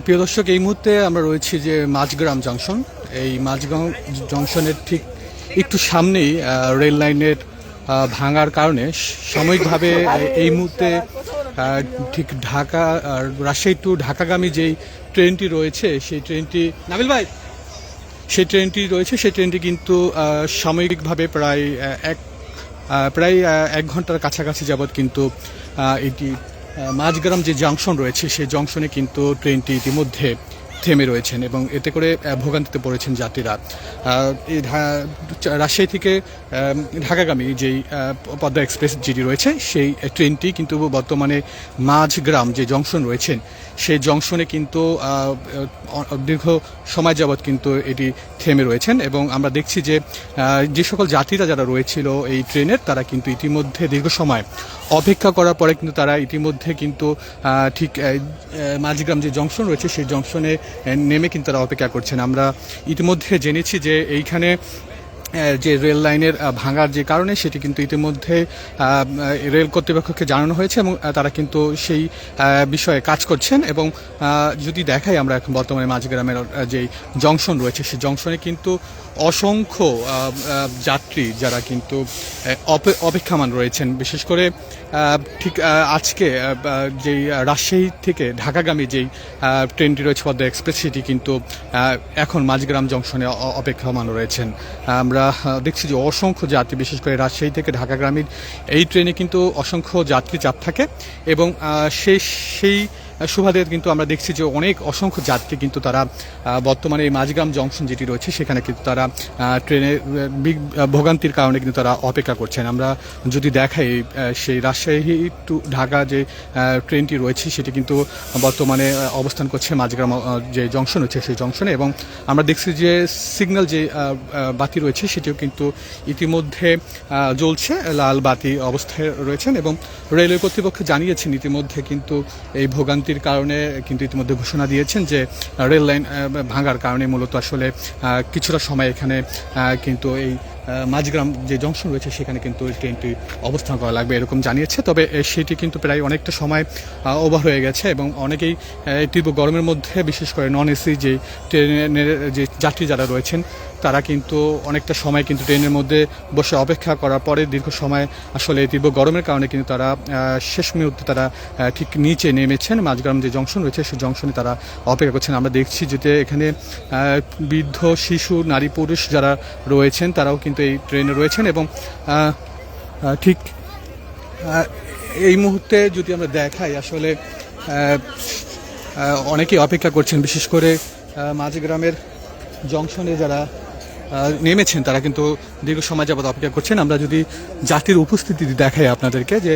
প্রিয় দর্শক, এই মুহূর্তে আমরা রয়েছি যে মাঝগ্রাম জংশন। এই মাঝগ্রাম জংশনের ঠিক একটু সামনেই রেল লাইনের ভাঙার কারণে সাময়িকভাবে এই মুহূর্তে ঠিক ঢাকা রাজশাহী টু ঢাকাগামী যেই ট্রেনটি রয়েছে সেই ট্রেনটি নাবিল ভাই সেই ট্রেনটি রয়েছে সেই ট্রেনটি কিন্তু সাময়িকভাবে প্রায় 1 ঘন্টার কাছাকাছি যাবৎ কিন্তু এটি মাঝগ্রাম যে জংশন রয়েছে সেই জংশনে কিন্তু ট্রেনটি ইতিমধ্যে থেমে রয়েছেন এবং এতে করে ভোগান্তিতে পড়েছেন যাত্রীরা। এই রাজশাহী থেকে ঢাকাগামী যেই পদ্মা এক্সপ্রেস যেটি রয়েছে সেই ট্রেনটি কিন্তু বর্তমানে মাঝগ্রাম যে জংশন রয়েছেন সেই জংশনে কিন্তু দীর্ঘ সময় যাবৎ কিন্তু এটি থেমে রয়েছেন এবং আমরা দেখছি যে সকল যাত্রীরা যারা রয়েছিল এই ট্রেনের তারা কিন্তু ইতিমধ্যে দীর্ঘ সময় অপেক্ষা করার পরে কিন্তু তারা ইতিমধ্যে কিন্তু ঠিক মাঝগ্রাম যে জংশন রয়েছে সেই জংশনে নেমে কিন্তু তারা অপেক্ষা করছেন। আমরা ইতিমধ্যে জেনেছি যে এইখানে যে রেল লাইনের ভাঙার যে কারণে সেটি কিন্তু ইতিমধ্যে রেল কর্তৃপক্ষকে জানানো হয়েছে এবং তারা কিন্তু সেই বিষয়ে কাজ করছেন। এবং যদি দেখাই আমরা এখন বর্তমানে মাঝগ্রামের যে জংশন রয়েছে সেই জংশনে কিন্তু অসংখ্য যাত্রী যারা কিন্তু অপেক্ষমান রয়েছেন। বিশেষ করে ঠিক আজকে যেই রাজশাহী থেকে ঢাকাগামী যেই ট্রেনটি রয়েছে পদ্মা এক্সপ্রেস সেটি কিন্তু এখন মাঝগ্রাম জংশনে অপেক্ষমান রয়েছেন। আমরা দেখছি যে অসংখ্য যাত্রী, বিশেষ করে রাজশাহী থেকে ঢাকাগামীর এই ট্রেনে কিন্তু অসংখ্য যাত্রী চাপ থাকে এবং সেই সুবাদে কিন্তু আমরা দেখছি যে অসংখ্য যাত্রী কিন্তু তারা বর্তমানে এই মাঝগ্রাম জংশন যেটি রয়েছে সেখানে কিন্তু তারা ট্রেনের ভোগান্তির কারণে কিন্তু তারা অপেক্ষা করছেন। আমরা যদি দেখাই সেই রাজশাহী টু ঢাকা যে ট্রেনটি রয়েছে সেটি কিন্তু বর্তমানে অবস্থান করছে মাঝগ্রাম যে জংশন রয়েছে সেই জংশনে এবং আমরা দেখছি যে সিগন্যাল যে বাতি রয়েছে সেটিও কিন্তু ইতিমধ্যে জ্বলছে, লাল বাতি অবস্থায় রয়েছেন এবং রেলওয়ে কর্তৃপক্ষ জানিয়েছেন ইতিমধ্যে কিন্তু এই ভোগান্তির কারণে কিন্তু ইতিমধ্যে ঘোষণা দিয়েছেন যে রেল লাইন ভাঙার কারণে মূলত আসলে কিছুটা সময় এখানে কিন্তু এই মাঝগ্রাম যে জংশন রয়েছে সেখানে কিন্তু ট্রেনটি অবস্থান করা লাগবে এরকম জানিয়েছে। তবে সেটি কিন্তু প্রায় অনেকটা সময় ওভার হয়ে গেছে এবং অনেকেই তীব্র গরমের মধ্যে বিশেষ করে নন এসি যে ট্রেনের যে যাত্রী যারা রয়েছেন তারা কিন্তু অনেকটা সময় কিন্তু ট্রেনের মধ্যে বসে অপেক্ষা করার পরে দীর্ঘ সময় আসলে তীব্র গরমের কারণে কিন্তু তারা শেষ মুহূর্তে তারা ঠিক নিচে নেমেছেন। মাঝগ্রাম যে জংশন রয়েছে সেই জংশনে তারা অপেক্ষা করছেন। আমরা দেখছি যে এখানে বৃদ্ধ, শিশু, নারী, পুরুষ যারা রয়েছেন তারাও কিন্তু এই ট্রেনে রয়েছেন এবং ঠিক এই মুহূর্তে যদি আমরা দেখাই আসলে অনেকেই অপেক্ষা করছেন। বিশেষ করে মাঝগ্রামের জংশনে যারা নেমেছেন তারা কিন্তু দীর্ঘ সময় যাবত অপেক্ষা করছেন। আমরা যদি যাত্রীর উপস্থিতি দেখাই আপনাদেরকে যে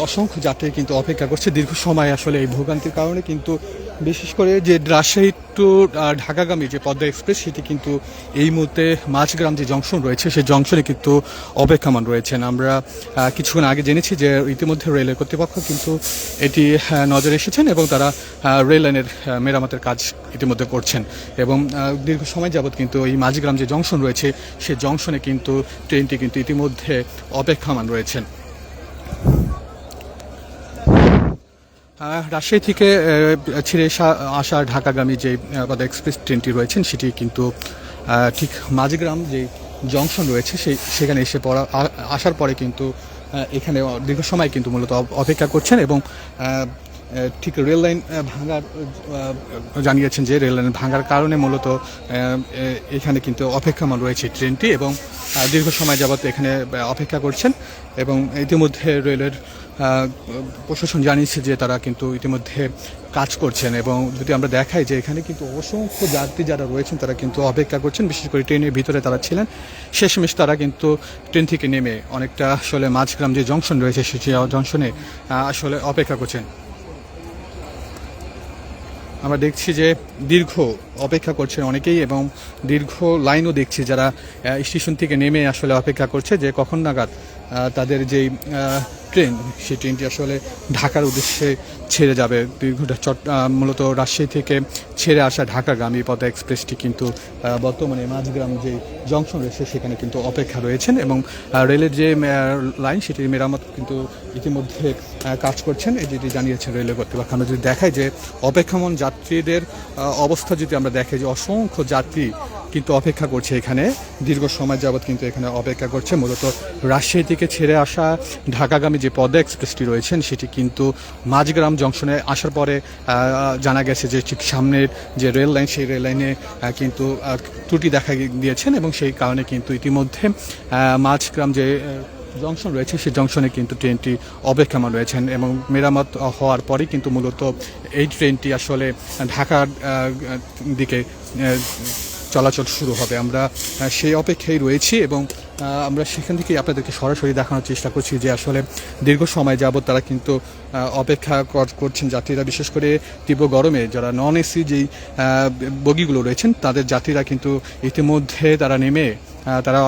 অসংখ্য যাত্রী কিন্তু অপেক্ষা করছে দীর্ঘ সময় আসলে এই ভোগান্তির কারণে। কিন্তু বিশেষ করে যে রাজশাহী টু ঢাকাগামী যে পদ্মা এক্সপ্রেস সেটি কিন্তু এই মুহূর্তে মাঝগ্রাম যে জংশন রয়েছে সেই জংশনে কিন্তু অপেক্ষমান রয়েছেন। আমরা কিছুক্ষণ আগে জেনেছি যে ইতিমধ্যে রেলের কর্তৃপক্ষ কিন্তু এটি নজরে এসেছেন এবং তারা রেল লাইনের মেরামতের কাজ ইতিমধ্যে করছেন এবং দীর্ঘ সময় যাবৎ কিন্তু এই মাঝগ্রাম যে জংশন রয়েছে সেই জংশনে কিন্তু ট্রেনটি কিন্তু ইতিমধ্যে অপেক্ষমান রয়েছেন। রাজশাহী থেকে ছিঁড়ে আসা ঢাকাগামী যে পদ্মা এক্সপ্রেস ট্রেনটি রয়েছেন সেটি কিন্তু ঠিক মাঝগ্রাম যে জংশন রয়েছে সেখানে আসার পরে কিন্তু এখানে দীর্ঘ সময় কিন্তু মূলত অপেক্ষা করছেন এবং ঠিক রেল লাইন ভাঙার জানিয়েছেন যে রেল লাইন ভাঙার কারণে মূলত এখানে কিন্তু অপেক্ষমান রয়েছে ট্রেনটি এবং দীর্ঘ সময় যাবত এখানে অপেক্ষা করছেন এবং ইতিমধ্যে রেলের প্রশাসন জানিয়েছে যে তারা কিন্তু ইতিমধ্যে কাজ করছেন। এবং যদি আমরা দেখাই যে এখানে কিন্তু অসংখ্য যাত্রী যারা রয়েছেন তারা কিন্তু অপেক্ষা করছেন, বিশেষ করে ট্রেনের ভিতরে তারা ছিলেন। শেষমেশ তারা কিন্তু ট্রেন থেকে নেমে অনেকটা আসলে মাঝগ্রাম যে জংশন রয়েছে সেই জংশনে আসলে অপেক্ষা করছেন। আমরা দেখছি যে দীর্ঘ অপেক্ষা করছে অনেকেই এবং দীর্ঘ লাইনও দেখছি যারা স্টেশন থেকে নেমে আসলে অপেক্ষা করছে যে কখন নাগাদ তাদের যেই ট্রেন, সেই ট্রেনটি আসলে ঢাকার উদ্দেশ্যে ছেড়ে যাবে। মূলত রাজশাহী থেকে ছেড়ে আসা ঢাকাগামী পদ্মা এক্সপ্রেসটি কিন্তু বর্তমানে মাঝগ্রাম যে জংশন রয়েছে সেখানে কিন্তু অপেক্ষা রয়েছেন এবং রেলের যে লাইন সেটির মেরামত কিন্তু ইতিমধ্যে কাজ করছেন, এই যেটি জানিয়েছেন রেলওয়ে কর্তৃপক্ষ। আমরা যদি দেখাই যে অপেক্ষমান যাত্রীদের অবস্থা যদি আমরা দেখি যে অসংখ্য যাত্রী কিন্তু অপেক্ষা করছে এখানে, দীর্ঘ সময় যাবৎ কিন্তু এখানে অপেক্ষা করছে। মূলত রাজশাহী থেকে ছেড়ে আসা ঢাকাগামী যে পদ্মা এক্সপ্রেসটি রয়েছেন সেটি কিন্তু মাঝগ্রাম জংশনে আসার পরে জানা গেছে যে ঠিক সামনের যে রেল লাইন সেই রেল লাইনে কিন্তু ত্রুটি দেখা দিয়েছেন এবং সেই কারণে কিন্তু ইতিমধ্যে মাঝগ্রাম যে জংশন রয়েছে সেই জংশনে কিন্তু ট্রেনটি অপেক্ষমান রয়েছেন এবং মেরামত হওয়ার পরেই কিন্তু মূলত এই ট্রেনটি আসলে ঢাকার দিকে চলাচল শুরু হবে। আমরা সেই অপেক্ষায় রয়েছি এবং আমরা সেখান থেকেই আপনাদেরকে সরাসরি দেখানোর চেষ্টা করছি যে আসলে দীর্ঘ সময় যাবৎ তারা কিন্তু অপেক্ষা করছেন যাত্রীরা, বিশেষ করে তীব্র গরমে যারা নন এসি যেই বগিগুলো রয়েছেন তাদের যাত্রীরা কিন্তু ইতিমধ্যে তারা নেমে তারা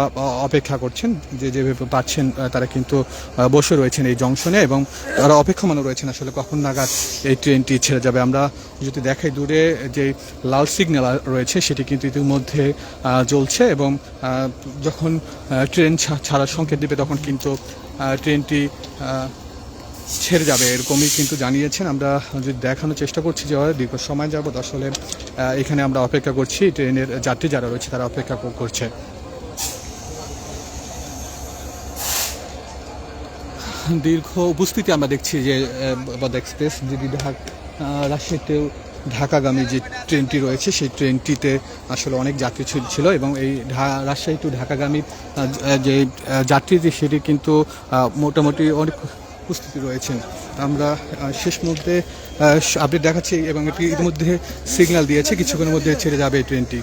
অপেক্ষা করছেন, যেভাবে পাচ্ছেন তারা কিন্তু বসে রয়েছেন এই জংশনে এবং তারা অপেক্ষমানও রয়েছেন আসলে কখন নাগাদ এই ট্রেনটি ছেড়ে যাবে। আমরা যদি দেখাই দূরে যে লাল সিগন্যাল রয়েছে সেটি কিন্তু ইতিমধ্যে জ্বলছে এবং যখন ট্রেন ছাড়ার সংকেত দেবে তখন কিন্তু ট্রেনটি ছেড়ে যাবে এরকমই কিন্তু জানিয়েছেন। আমরা যদি দেখানোর চেষ্টা করছি যে দীর্ঘ সময় যাবৎ আসলে এখানে আমরা অপেক্ষা করছি, ট্রেনের যাত্রী যারা রয়েছে তারা অপেক্ষা করছে। দীর্ঘ উপস্থিতি আমরা দেখছি যে পদ্মা এক্সপ্রেস যদি রাজশাহীতেও ঢাকাগামী যে ট্রেনটি রয়েছে সেই ট্রেনটিতে আসলে অনেক যাত্রী ছিল এবং এই রাজশাহী টু ঢাকাগামী যে যাত্রীটি সেটি কিন্তু মোটামুটি অনেক উপস্থিতি রয়েছেন। আমরা শেষ মুহূর্তে আপডেট দেখাচ্ছি এবং এটি ইতিমধ্যে সিগন্যাল দিয়েছে কিছুক্ষণের মধ্যে ছেড়ে যাবে এই ট্রেনটি।